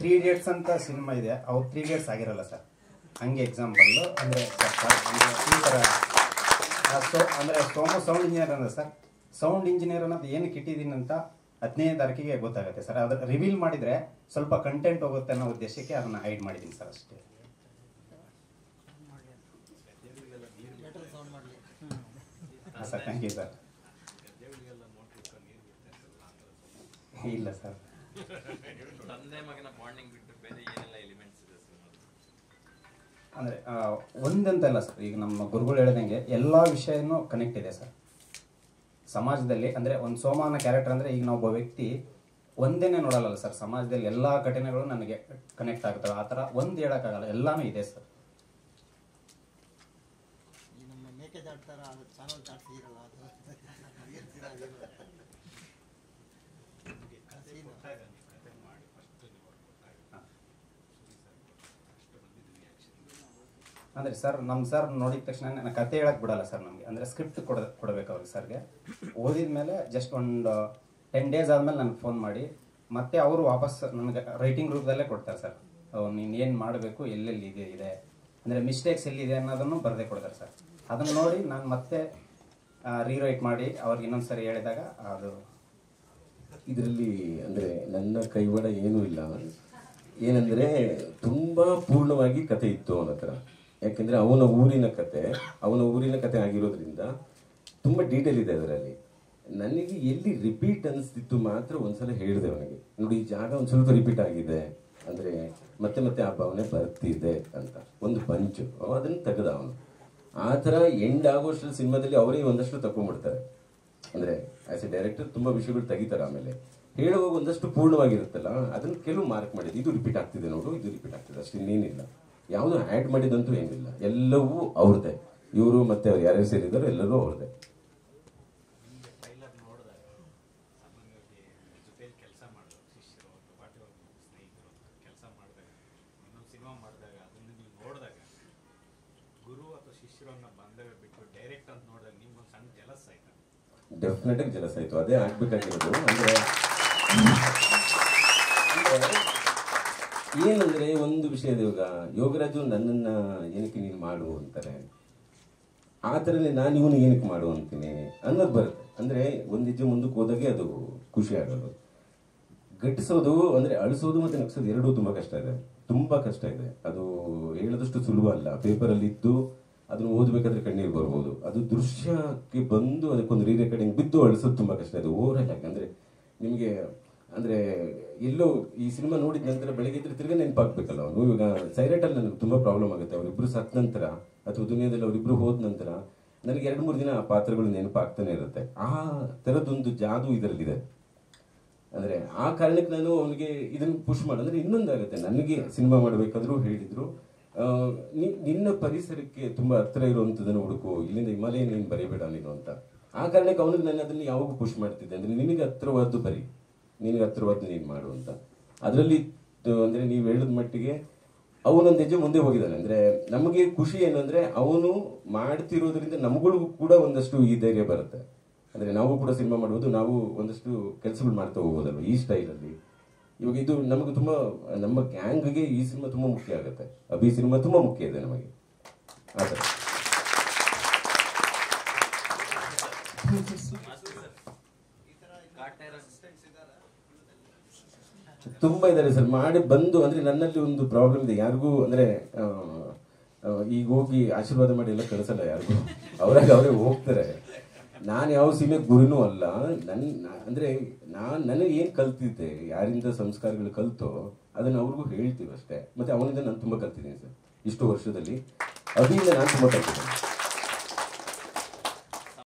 3 Idiots ಅಂತ cinema ಇದೆ, ಅವ್ರು 3 Idiots ಆಗಿರಲ್ಲ ಸರ್. ಹಂಗೆ ಎಕ್ಸಾಂಪಲ್ಲು ಅಂದರೆ ಈ ಥರ ಅಂದರೆ ಸೌಂಡ್ ಇಂಜಿನಿಯರ್ ಅಂದರೆ ಸರ್, ಸೌಂಡ್ ಇಂಜಿನಿಯರ್ ಅನ್ನೋದು ಏನಕ್ಕೆ ಇಟ್ಟಿದ್ದೀನಿ ಅಂತ 15ನೇ ತಾರೀಕಿಗೆ ಗೊತ್ತಾಗುತ್ತೆ ಸರ್. ಅದ್ರ ರಿವೀಲ್ ಮಾಡಿದರೆ ಸ್ವಲ್ಪ ಕಂಟೆಂಟ್ ಹೋಗುತ್ತೆ ಅನ್ನೋ ಉದ್ದೇಶಕ್ಕೆ ಅದನ್ನು ಹೈಡ್ ಮಾಡಿದ್ದೀನಿ ಸರ್ ಅಷ್ಟೇ. ಹಾಂ ಸರ್, ಥ್ಯಾಂಕ್ ಯು ಸರ್. ಇಲ್ಲ ಸರ್, ಅಂದರೆ ಒಂದಂತಲ್ಲ ಸರ್, ಈಗ ನಮ್ಮ ಗುರುಗಳು ಹೇಳ್ದಂಗೆ ಎಲ್ಲ ವಿಷಯನೂ ಕನೆಕ್ಟ್ ಇದೆ ಸರ್ ಸಮಾಜದಲ್ಲಿ. ಅಂದರೆ ಒಂದು ಸೋಮಾನ ಕ್ಯಾರೆಕ್ಟರ್ ಅಂದರೆ ಈಗ ನಾವು ಒಬ್ಬ ವ್ಯಕ್ತಿ ಒಂದೇನೆ ನೋಡಲ್ಲ ಸರ್, ಸಮಾಜದಲ್ಲಿ ಎಲ್ಲ ಘಟನೆಗಳು ನನಗೆ ಕನೆಕ್ಟ್ ಆಗ್ತವೆ. ಆ ಥರ ಒಂದು ಹೇಳೋಕ್ಕಾಗಲ್ಲ, ಎಲ್ಲಾನು ಇದೆ ಸರ್. ಅಂದರೆ ಸರ್, ನಮ್ಮ ಸರ್ ನೋಡಿದ ತಕ್ಷಣ ನಾನು ಕತೆ ಹೇಳಕ್ಕೆ ಬಿಡಲ್ಲ ಸರ್ ನಮಗೆ. ಅಂದರೆ ಸ್ಕ್ರಿಪ್ಟ್ ಕೊಡಬೇಕು ಅವ್ರಿಗೆ ಸರ್ಗೆ. ಓದಿದ ಮೇಲೆ ಜಸ್ಟ್ ಒಂದು 10 days ಆದಮೇಲೆ ನನಗೆ ಫೋನ್ ಮಾಡಿ ಮತ್ತೆ ಅವರು ವಾಪಸ್ ನನಗೆ ರೈಟಿಂಗ್ ರೂಪದಲ್ಲೇ ಕೊಡ್ತಾರೆ ಸರ್. ನೀನು ಏನು ಮಾಡಬೇಕು, ಎಲ್ಲೆಲ್ಲಿ ಇದೆ ಅಂದರೆ ಮಿಸ್ಟೇಕ್ಸ್ ಎಲ್ಲಿದೆ ಅನ್ನೋದನ್ನು ಬರದೇ ಕೊಡ್ತಾರೆ ಸರ್. ಅದನ್ನು ನೋಡಿ ನಾನು ಮತ್ತೆ ರೀರೈಟ್ ಮಾಡಿ ಅವ್ರಿಗೆ ಇನ್ನೊಂದು ಸರಿ ಹೇಳಿದಾಗ ಅದು ಇದರಲ್ಲಿ ಅಂದರೆ ನನ್ನ ಕೈವಾಡ ಏನೂ ಇಲ್ಲ. ಏನಂದರೆ ತುಂಬ ಪೂರ್ಣವಾಗಿ ಕತೆ ಇತ್ತು ಅವನ ಹತ್ರ. ಯಾಕೆಂದರೆ ಅವನ ಊರಿನ ಕತೆ ಆಗಿರೋದ್ರಿಂದ ತುಂಬ ಡೀಟೇಲ್ ಇದೆ ಅದರಲ್ಲಿ. ನನಗೆ ಎಲ್ಲಿ ರಿಪೀಟ್ ಅನಿಸ್ತಿತ್ತು ಮಾತ್ರ ಒಂದ್ಸಲ ಹೇಳಿದೆ ಅವನಿಗೆ, ನೋಡಿ ಈ ಜಾಗ ಒಂದು ಸ್ವಲ್ಪ ರಿಪೀಟ್ ಆಗಿದೆ, ಅಂದರೆ ಮತ್ತೆ ಮತ್ತೆ ಆ ಭಾವನೆ ಬರ್ತಿದೆ ಅಂತ ಒಂದು ಪಂಚು ಅದನ್ನು ತೆಗೆದ ಅವನು. ಆ ಥರ ಎಂಡ್ ಆಗೋಷ್ಟರಲ್ಲಿ ಸಿನಿಮಾದಲ್ಲಿ ಅವರೇ ಒಂದಷ್ಟು ತಗೊಂಡ್ಬಿಡ್ತಾರೆ. ಅಂದರೆ ಆಸ್ ಎ ಡೈರೆಕ್ಟರ್ ತುಂಬ ವಿಷಯಗಳು ತೆಗಿತಾರೆ. ಆಮೇಲೆ ಹೇಳುವಾಗ ಒಂದಷ್ಟು ಪೂರ್ಣವಾಗಿರುತ್ತಲ್ಲ, ಅದನ್ನು ಕೆಲವು ಮಾರ್ಕ್ ಮಾಡಿದ್ದು, ಇದು ರಿಪೀಟ್ ಆಗ್ತಿದೆ ನೋಡು, ಇದು ರಿಪೀಟ್ ಆಗ್ತಿದೆ ಅಷ್ಟು, ಇನ್ನೇನಿಲ್ಲ. ಯಾವುದು ಆ್ಯಡ್ ಮಾಡಿದಂತೂ ಏನಿಲ್ಲ, ಎಲ್ಲವೂ ಅವ್ರದ್ದೇ. ಇವರು ಮತ್ತೆ ಅವ್ರು ಯಾರ್ಯಾರು ಸೇರಿದಾರೋ ಎಲ್ಲರೂ ಅವ್ರದ್ದೇ. ಡೆಫಿನೆಟ್ ಆಗಿ ಜಲಸ್ ಆಯ್ತು, ಅದೇ ಆಗ್ಬೇಕಾಗಿರೋದು. ಅಂದ್ರೆ ಏನಂದ್ರೆ ಒಂದು ವಿಷಯದ ಯೋಗರಾಜು ನನ್ನನ್ನ ಏನಕ್ಕೆ ನೀನು ಮಾಡು ಅಂತಾರೆ, ಆ ಥರನೇ ನಾನು ಇವನು ಏನಕ್ಕೆ ಮಾಡು ಅಂತೀನಿ ಅನ್ನೋದು ಬರುತ್ತೆ. ಅಂದ್ರೆ ಒಂದು ಹೆಜ್ಜೆ ಮುಂದಕ್ಕೆ ಹೋದಾಗೆ ಅದು ಖುಷಿ ಆಗೋದು. ಗಟ್ಟಿಸೋದು ಅಂದ್ರೆ ಅಳಿಸೋದು ಮತ್ತೆ ನಗ್ಸೋದು ಎರಡೂ ತುಂಬಾ ಕಷ್ಟ ಇದೆ. ಅದು ಹೇಳೋದಷ್ಟು ಸುಲಭ ಅಲ್ಲ. ಪೇಪರಲ್ಲಿ ಇದ್ದು ಅದನ್ನು ಓದಬೇಕಾದ್ರೆ ಕಣ್ಣೀರು ಬರ್ಬೋದು. ಅದು ದೃಶ್ಯಕ್ಕೆ ಬಂದು ಅದಕ್ಕೊಂದು ರೆಕಾರ್ಡಿಂಗ್ ಬಿದ್ದು ಅಳಿಸೋದು ತುಂಬಾ ಕಷ್ಟ ಇದೆ ಓವರಾಲ್ ಆಗಿ. ಅಂದ್ರೆ ನಿಮಗೆ ಅಂದ್ರೆ ಎಲ್ಲೋ ಈ ಸಿನಿಮಾ ನೋಡಿದ ನಂತರ ಬೆಳಗ್ಗೆ ಇದ್ರೆ ತಿರ್ಗಾ ನೆನಪಾಗ್ಬೇಕಲ್ಲ ಅವನು. ಇವಾಗ ಸೈಲೆಂಟಲ್ಲಿ ನನಗೆ ತುಂಬಾ ಪ್ರಾಬ್ಲಮ್ ಆಗುತ್ತೆ. ಅವರಿಬ್ರು ಸತ್ತ ನಂತರ ಅಥವಾ ದುನಿಯಾದಲ್ಲಿ ಅವರಿಬ್ರು ಹೋದ ನಂತರ ನನಗೆ 2-3 ದಿನ ಆ ಪಾತ್ರಗಳು ನೆನಪಾಗ್ತಾನೆ ಇರುತ್ತೆ. ಆ ಥರದೊಂದು ಜಾದು ಇದರಲ್ಲಿದೆ. ಅಂದ್ರೆ ಆ ಕಾರಣಕ್ಕೆ ನಾನು ಅವನಿಗೆ ಇದನ್ನು ಪುಷ್ ಮಾಡೋದ್ರೆ ಇನ್ನೊಂದಾಗುತ್ತೆ. ನನಗೆ ಸಿನಿಮಾ ಮಾಡಬೇಕಾದ್ರೂ ಹೇಳಿದ್ರು, ನಿನ್ನ ಪರಿಸರಕ್ಕೆ ತುಂಬಾ ಹತ್ರ ಇರುವಂಥದ್ದನ್ನು ಹುಡುಕು, ಇಲ್ಲಿಂದ ಹಿಮಾಲಯ ನೀನು ಬರೀಬೇಡ ನೀನು ಅಂತ. ಆ ಕಾರಣಕ್ಕೆ ಅವನಿಗೆ ನಾನು ಅದನ್ನು ಯಾವಾಗ ಪುಷ್ ಮಾಡ್ತಿದ್ದೆ ಅಂದ್ರೆ ನಿನಗೆ ಹತ್ರವಾದ್ದು ಬರೀ, ನಿನಗೆ ಹತ್ರವಾದ್ದು ನೀನು ಮಾಡು ಅಂತ. ಅದರಲ್ಲಿ ಅಂದ್ರೆ ನೀವು ಹೇಳಿದ ಮಟ್ಟಿಗೆ ಅವನೊಂದು ಹೆಜ್ಜೆ ಮುಂದೆ ಹೋಗಿದ್ದಾನೆ. ಅಂದ್ರೆ ನಮಗೆ ಖುಷಿ ಏನು ಅಂದ್ರೆ ಅವನು ಮಾಡ್ತಿರೋದ್ರಿಂದ ನಮ್ಗಳಿಗೂ ಕೂಡ ಒಂದಷ್ಟು ಈ ಧೈರ್ಯ ಬರುತ್ತೆ. ಅಂದ್ರೆ ನಾವು ಕೂಡ ಸಿನಿಮಾ ಮಾಡ್ಬೋದು, ನಾವು ಒಂದಷ್ಟು ಕೆಲಸಗಳು ಮಾಡ್ತಾ ಹೋಗೋದಲ್ವ ಈ ಸ್ಟೈಲಲ್ಲಿ. ಇವಾಗ ಇದು ನಮಗೆ ತುಂಬಾ, ನಮ್ಮ ಗ್ಯಾಂಗ್ಗೆ ಈ ಸಿನಿಮಾ ತುಂಬಾ ಮುಖ್ಯ ಆಗುತ್ತೆ. ಅಭಿ ಸಿನಿಮಾ ತುಂಬಾ ಮುಖ್ಯ ಇದೆ ನಮಗೆ. ತುಂಬಾ ಇದ್ದಾರೆ ಸರ್ ಮಾಡಿ ಬಂದು. ಅಂದ್ರೆ ನನ್ನಲ್ಲಿ ಒಂದು ಪ್ರಾಬ್ಲಮ್ ಇದೆ, ಯಾರಿಗೂ ಅಂದ್ರೆ ಈಗ ಹೋಗಿ ಆಶೀರ್ವಾದ ಮಾಡಿ ಎಲ್ಲ ಕಳಿಸಲ್ಲ ಯಾರಿಗೂ, ಅವರೇ ಹೋಗ್ತಾರೆ. ನಾನು ಯಾವ ಸಿನಿಮಾ ಗುರುನೂ ಅಲ್ಲ. ಅಂದ್ರೆ ನನಗೆ ಏನ್ ಕಲ್ತಿದ್ದೆ, ಯಾರಿಂದ ಸಂಸ್ಕಾರಗಳು ಕಲ್ತೋ ಅದನ್ನ ಅವ್ರಿಗೂ ಹೇಳ್ತೀವಿ ಅಷ್ಟೇ. ಮತ್ತೆ ಅವನಿಂದ ನಾನು ತುಂಬಾ ಕಲ್ತಿದ್ದೀನಿ ಸರ್ ಇಷ್ಟು ವರ್ಷದಲ್ಲಿ. ಅಭಿಯಿಂದ ನಾನು ತುಂಬಾ ಕಲ್ತಿದ್ದೇನೆ.